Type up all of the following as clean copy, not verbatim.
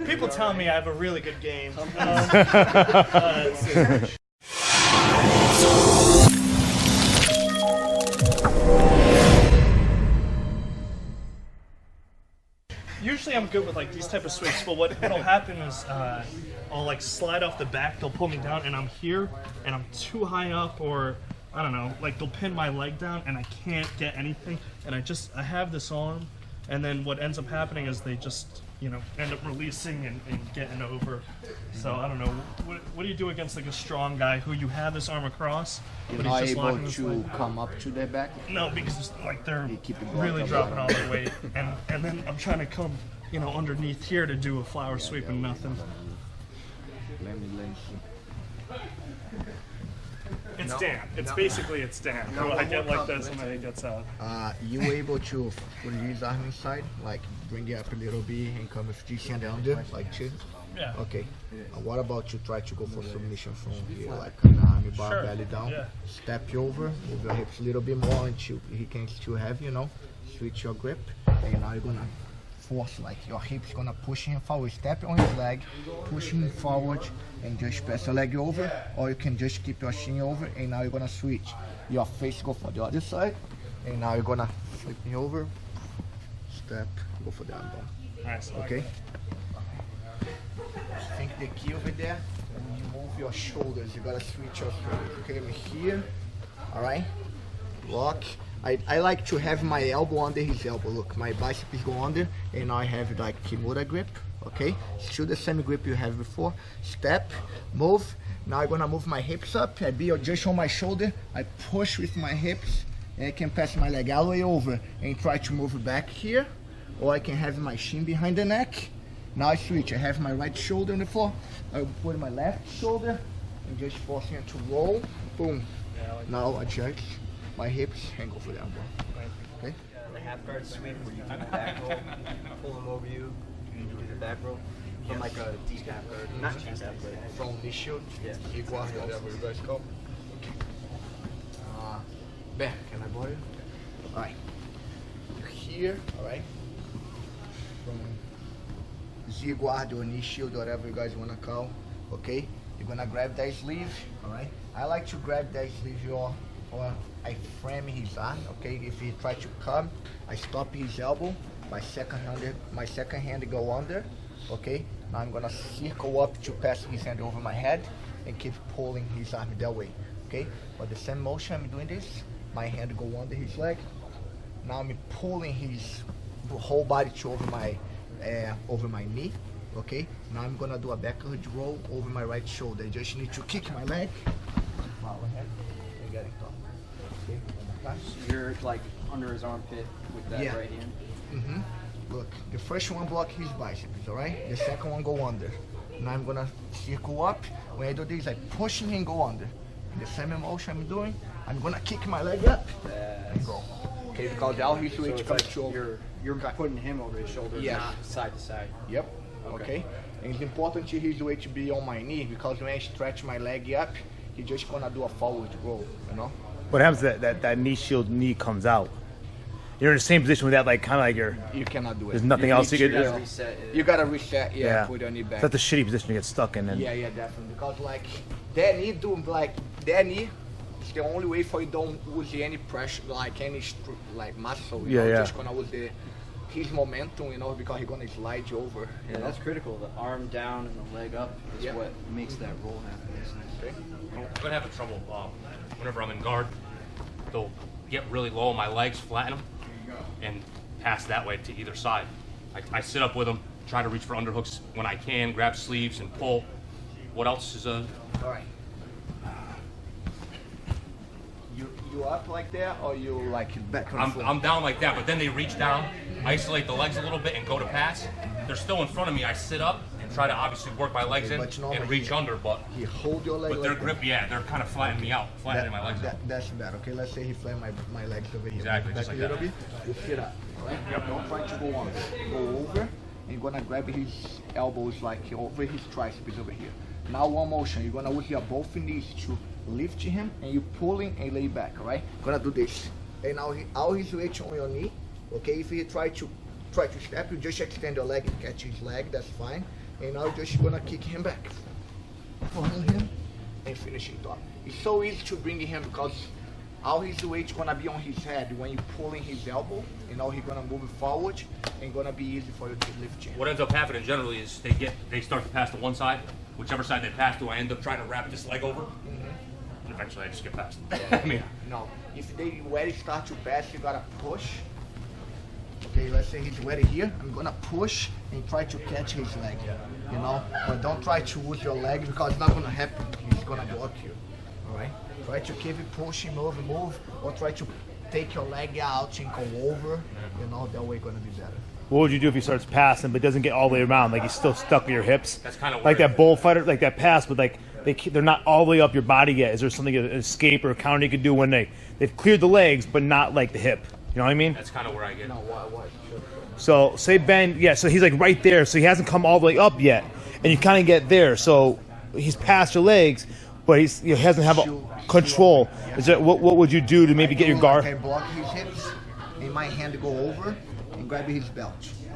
People tell me I have a really good game. Usually I'm good with like these type of sweeps, but what'll happen is I'll like slide off the back, they'll pull me down, and I'm here, and I'm too high up, or I don't know, like they'll pin my leg down, and I can't get anything, and I have this on, and then what ends up happening is they just, you know, end up releasing and getting over. So I don't know, what do you do against like a strong guy who you have this arm across, but he's just locking his leg? Come up to their back? No, because like they're really dropping all their weight, and then I'm trying to come, you know, underneath here to do a flower sweep and nothing. Let me see. It's damp. It's basically it's damp. I get like this and then it gets out. You able to put his arm inside, like bring it up a little bit and come with this hand under, like two? Yeah. Okay. What about you try to go for submission from here, like an arm bar, belly down, step over, move your hips a little bit more until he can still have, you know, switch your grip, and now you're gonna force, like your hips gonna push him forward, step on his leg, push him forward, and just press your leg over, or you can just keep your shin over, and now you're gonna switch. Your face go for the other side, and now you're gonna flip me over, step, go for the arm bar. Nice. Okay? I think the key over there, when you move your shoulders, you gotta switch your shoulders. Okay, I'm here, alright? Lock. I like to have my elbow under his elbow. Look, my biceps go under, and now I have like Kimura grip. Okay, still the same grip you have before. Step, move. Now I'm gonna move my hips up. I be just on my shoulder. I push with my hips, and I can pass my leg all the way over and try to move back here, or I can have my shin behind the neck. Now I switch. I have my right shoulder on the floor. I put my left shoulder and just forcing it to roll. Boom. Now adjust my hips and go for the elbow. Okay? The half guard sweep where you do the back roll, pull him over you, and you do the back roll. From like a deep half guard, not deep half guard. From this shield, Igual, whatever you guys call. Ben, can I borrow you? Alright. Here, alright. From Z guard or knee shield, whatever you guys wanna call. Okay? You're gonna grab that sleeve, alright? I like to grab that sleeve or I frame his arm, okay? If he try to come, I stop his elbow, my second hand go under, okay? Now I'm gonna circle up to pass his hand over my head and keep pulling his arm that way, okay? But the same motion I'm doing this, my hand go under his leg. Now I'm pulling his whole body to over my knee, okay? Now I'm gonna do a backward roll over my right shoulder. I just need to kick my leg, follow ahead, and get it top. Okay, so you're like under his armpit with that right hand? Look, the first one block his biceps, alright? The second one go under. Now I'm gonna circle up. When I do this, I push him and go under. In the same motion I'm doing, I'm gonna kick my leg up and go. Okay, because now he's switch comes to over. You're putting him over his shoulder, not side to side. Yep. Okay. And it's important to his weight to be on my knee, because when I stretch my leg up, he's just gonna do a forward roll, you know? What happens that knee shield knee comes out? You're in the same position with that, like kind of like you cannot do it. There's nothing else you can do. You gotta reset, put your knee back. That's the shitty position to get stuck in. Yeah, definitely. Because like that knee is the only way for you don't use any pressure, like any like muscle. You know, just gonna use his momentum, you know, because he's gonna slide you over. Yeah, that's critical. The arm down and the leg up is what makes that roll happen. Okay. I'm gonna have trouble whenever I'm in guard. They'll get really low on my legs, flatten them, and pass that way to either side. I sit up with them, try to reach for underhooks when I can, grab sleeves and pull. What else is All right. You up like that, or you like back and forth? I'm down like that, but then they reach down, isolate the legs a little bit, and go to pass. They're still in front of me. I sit up and try to obviously work my legs in and reach under, but he hold your leg. But their grip, they're kind of flattening me out, flattening my legs out. That's bad. Okay, let's say he flattened my legs over here. Exactly, back just like a little that. bit. You sit up. Right? Yep. Don't try to go on. Go over, and you're gonna grab his elbows like over his triceps over here. Now one motion. You're gonna use your both knees to lift him, and you pulling and lay back. All right. Gonna do this. And now all his weight on your knee. Okay. If he try to try to step, you just extend your leg and catch his leg, that's fine. And now you're just gonna kick him back. Follow him and finish it off. It's so easy to bring him because all his weight's gonna be on his head. When you pulling his elbow, you know he's gonna move forward and gonna be easy for you to lift him. What ends up happening generally is they start to pass to one side. Whichever side they pass to, I end up trying to wrap this leg over. And eventually I just get past them. I mean, No, if they already start to pass, you gotta push. Okay, let's say he's already here. I'm gonna push and try to catch his leg. You know, but don't try to use your leg because it's not gonna happen. He's gonna block you. All right. Try to keep it pushing, move, or try to take your leg out and go over. You know, that way gonna be better. What would you do if he starts passing but doesn't get all the way around? Like he's still stuck with your hips? That's kind of like that bullfighter, like that pass, but like they're not all the way up your body yet. Is there something, an escape or a counter you could do when they've cleared the legs but not like the hip? You know what I mean? That's kind of where I get. No, what? So say Ben, yeah, so he's like right there, so he hasn't come all the way up yet, and you kind of get there. So he's past your legs, but he hasn't have control. Is that what would you do to maybe get your guard? I block his hips, and my hand go over and grab his belt.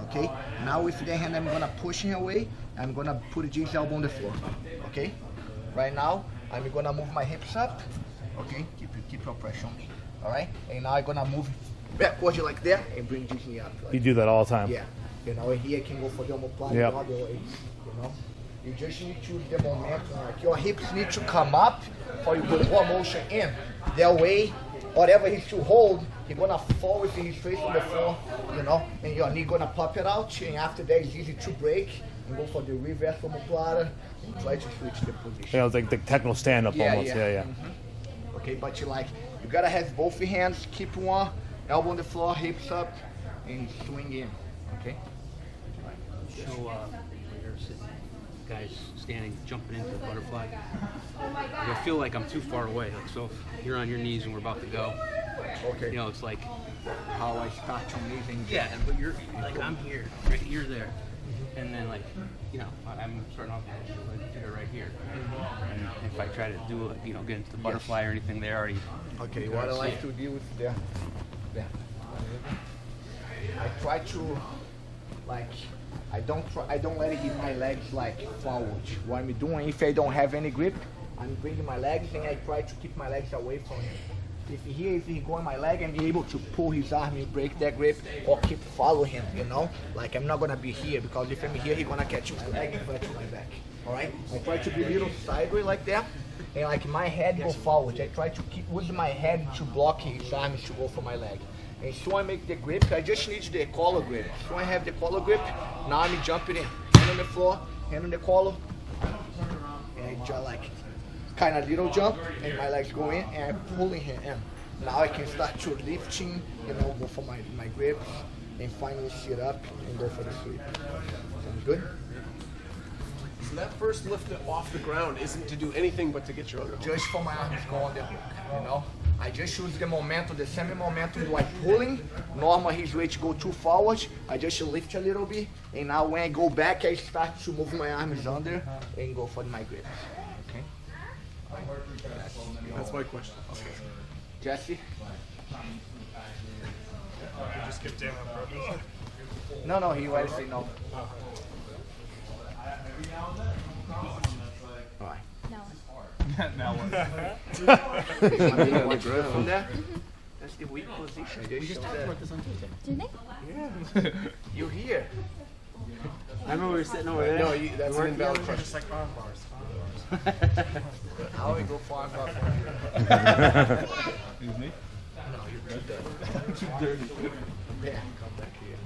Okay. Now with the hand, I'm gonna push him away. I'm gonna put his elbow on the floor. Okay. Right now, I'm gonna move my hips up. Okay. Keep your pressure on me. All right. And now I'm gonna move backwards like that and bring this knee up. Like You do that all the time. Yeah. You know, here I can go for the omoplata Yep. the other way. You know. You just need to use the momentum. Like your hips need to come up for you put more motion in. That way, whatever he's to hold, he's gonna fall with his face on the floor, you know, and your knee gonna pop it out. And after that, it's easy to break and go for the reverse omoplata and try to switch the position. Yeah, it's like the technical stand-up almost. Yeah. Okay, but you gotta have both your hands, keep one elbow on the floor, hips up, and swing in. Okay. So, you're sitting, guys standing, jumping into the butterfly. I feel like I'm too far away. Like, so if you're on your knees and we're about to go, Okay. you know, it's like, How I start to moving. yeah, but you're like, I'm here, right? You're there. And then, like, you know, I'm starting off like, right here. And if I try to do it, you know, get into the butterfly or anything, they already. Okay, what I like to do with that. I try to, like, I don't let it hit my legs like forward. What I'm doing, if I don't have any grip, I'm bringing my legs and I try to keep my legs away from him. If he go on my leg, I'm able to pull his arm and break that grip or keep follow him, you know? Like I'm not gonna be here because if I'm here, he's gonna catch my leg and flat my back. All right? I try to be a little sideways like that. And like my head go forward. I try to keep with my head to block his arms to go for my leg. And so I make the grip, I just need the collar grip. So I have the collar grip, now I'm jumping in. Hand on the floor, hand on the collar. And I just like kind of little jump, and my legs go in, and I'm pulling him in. Now I can start to lifting, you know, go for my grip, and finally sit up and go for the sweep. Sound good? So that first lift off the ground isn't to do anything but to get your other. Just for my arms go on the hook, you know? I just use the momentum, the same momentum like pulling. Normal his weight to go too forward. I just lift a little bit, and now when I go back, I start to move my arms under and go for my grip. Okay? That's my question. Okay. Jesse? Just skip down on purpose. No, he already say no. All right. Now what? Watch from there. That's the weak position. We just talked about this on Tuesday. Did they? Yeah. You're here. I remember we were sitting over there. No, that's an invalid question. Just like arm bars. How we go far up from here? Excuse me? No, you're too dirty. Yeah, come back here.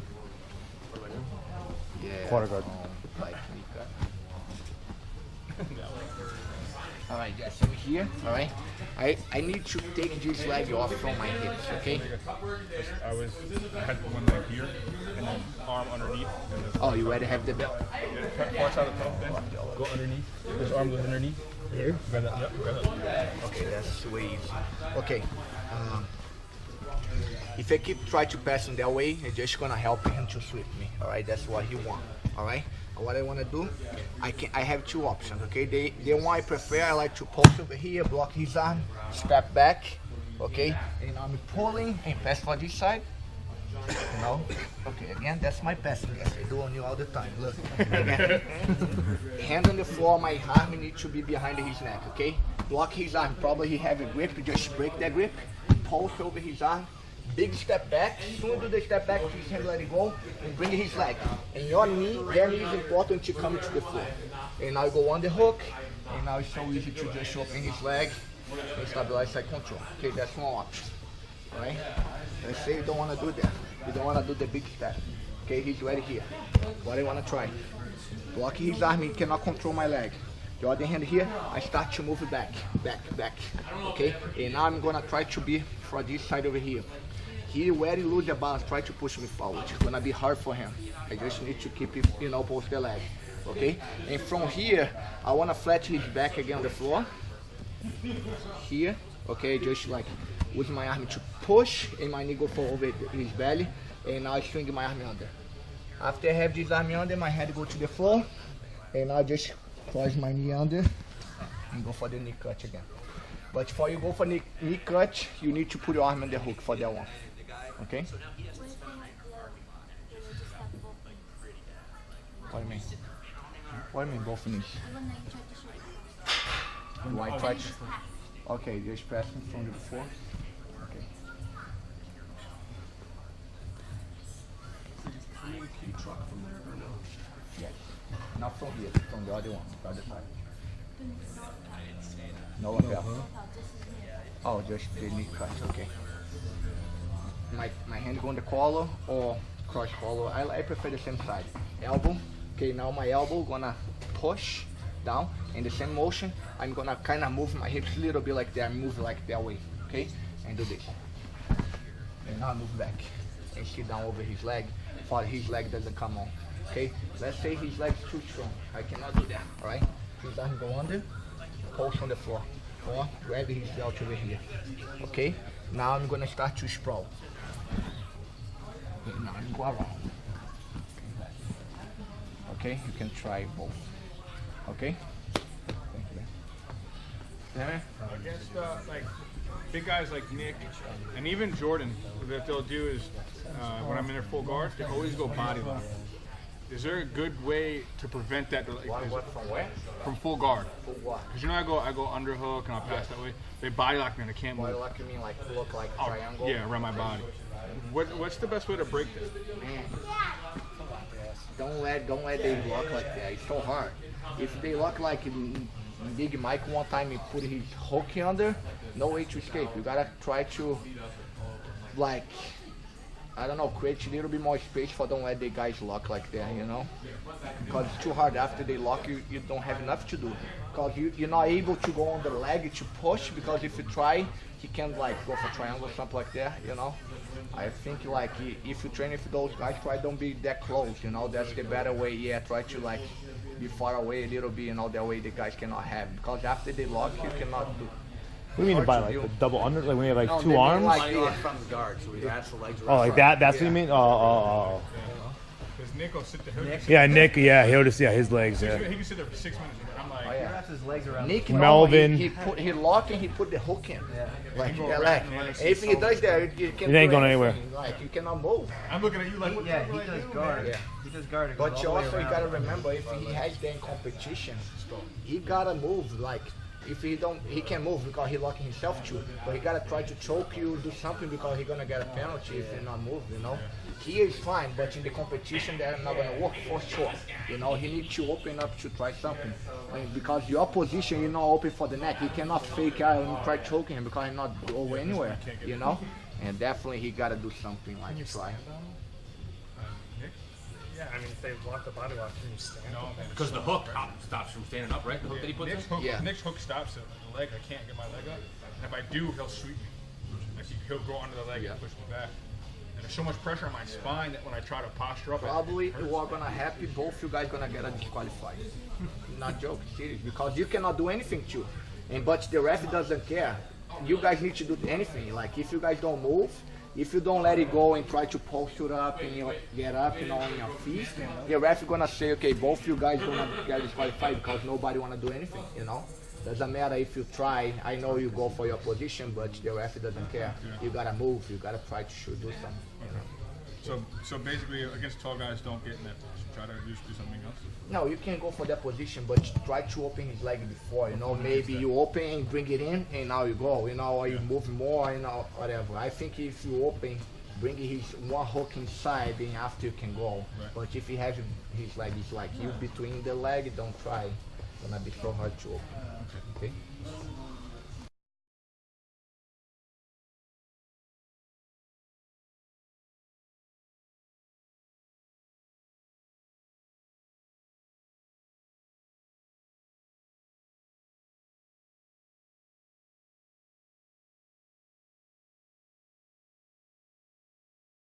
Yeah. Quarter guard. Like Mika. All right, Jesse, we're here. All right. I need to take this leg off from my hips, okay? I had one leg here and then arm underneath. And then Oh, you already have the belt. watch out the top then. Go underneath. This arm goes underneath. Here? Grab that. Yep, grab that. Okay, that's way easy. Okay. If I keep trying to pass him that way, it's just gonna help him to sweep me. All right, that's what he wants. All right. What I want to do, I have two options. Okay, the one I prefer, I like to post over here, block his arm, step back. Okay, and I'm pulling and pass for this side. You know? Okay, again, that's my passing. Yes, I do on you all the time. Look. Again. Hand on the floor, my arm needs to be behind his neck, okay? Block his arm. Probably he have a grip, just break that grip. Pulse over his arm. Big step back. Soon do the step back, his hand let it go, and bring his leg. And your knee, their knee is important to come to the floor. And now you go on the hook, and now it's so easy to just open his leg and stabilize side control. Okay, that's one option. Alright? Let's say you don't want to do that. You don't want to do the big step. Okay, he's ready here. What do you want to try? Block his arm, he cannot control my leg. The other hand here, I start to move back, back. Okay? And now I'm gonna try to be for this side over here. Here, where he lose the balance, try to push me forward. It's gonna be hard for him. I just need to keep it, you know, post the leg. Okay? And from here, I wanna flatten his back again on the floor. Here, okay, just like use my arm to push, and my knee go for over his belly, and now I swing my arm under. After I have this arm under, my head go to the floor, and I just cross my knee under, and go for the knee cut again. But before you go for knee cut, you need to put your arm on the hook for that one. Okay? What do you mean? What do you mean both knees? White touch. Okay, just pressing from the floor. Okay. Yes. Not from here, from the other one, the other side. No lapel. Oh, just the knee cut, okay. My hand go on the collar or cross collar. I prefer the same side. Elbow. Okay, now my elbow gonna push down. In the same motion, I'm gonna kind of move my hips a little bit like that. Move like that way, okay? And do this. And now move back and sit down over his leg, for his leg doesn't come on. Okay? Let's say his leg's too strong. I cannot do that. All right? His arm go under, pulse on the floor, or grab his belt over here. Okay? Now I'm gonna start to sprawl. Now I'm go around. Okay? You can try both. Okay? Against like big guys like Nick and even Jordan, what they'll do is when I'm in their full guard, they always go body lock. Is there a good way to prevent that? Like, What from where? from full guard. For what? Because you know I go underhook and I'll pass that way. They body lock me and I can't Body move. lock, you mean like look like Oh, triangle? yeah, around my body. What's the best way to break this? Man. Don't let them lock like that. It's so hard. If they lock like Big Mike one time, he put his hook under, no way to escape. You gotta try to, like, I don't know, create a little bit more space for don't let the guys lock like that, you know? Because it's too hard. After they lock you, you don't have enough to do. Because you're not able to go on the leg to push, because if you try, he can like go for triangle or something like that, you know? I think like if you train with those guys, try don't be that close, you know? That's the better way. Yeah, try to like be far away a little bit, you know, that way the guys cannot have. Because after they lock, you cannot do. What do you mean by like the double under? Like when you have like No, they two mean arms? like Like from the guard, so he wraps the legs Oh, around. like that? That's what you Yeah. mean? Oh. Because Nick will sit there. Yeah, Nick. Yeah, he'll just his legs. He Yeah. can sit there for 6 minutes. I'm like, Oh, He yeah. wraps his legs around. Nick, Melvin. he lock and he put the hook in. Yeah. Like He go that, around, like, man. if he does that, you can't It ain't do going anything. anywhere. Like you cannot move. I'm looking at you like, what Yeah, the he hell do I does do, guard. man? Yeah. He does guard. It But goes you all the way also around. gotta remember, if he has that in competition, he gotta move. Like if he don't, he can move because he locking himself too. But he gotta try to choke you, do something because he gonna get a penalty if he not move. You know, he is fine, but in the competition that's not gonna work for sure. You know, he needs to open up to try something. And because your position, you're not open for the neck. He cannot fake out and try choking him because he's not over anywhere. You know, and definitely he gotta do something like try. Yeah, I mean, if they block the body lock, can you stand? No, man. Because the hook stops from standing up, right? The hook that he puts Nick's in? hook, Yeah. Nick's hook stops at the leg. I can't get my leg up. And if I do, he'll sweep me. Like he'll go under the leg Yeah. and push me back. And there's so much pressure on my spine that when I try to posture up, Probably it hurts. you are gonna happy, both you guys gonna get a disqualified. Not joking, serious, because you cannot do anything to. And but the ref doesn't care. You guys need to do anything. Like if you guys don't move, if you don't let it go and try to posture up and you get up, you know, on your feet, the ref is gonna say, okay, both you guys gonna get disqualified because nobody wanna do anything, you know. Doesn't matter if you try. I know you go for your position, but the ref doesn't care. You gotta move. You gotta try to do something. You know? So basically, against tall guys, don't get in that position. Try to just do something else. No, you can go for that position, but try to open his leg before. You know, maybe you open and bring it in, and now you go. You know, or you move more. You know, whatever. I think if you open, bring his one hook inside, then after you can go. Right. But if he has his leg is like you between the leg, don't try. It's gonna be so hard to open. Okay.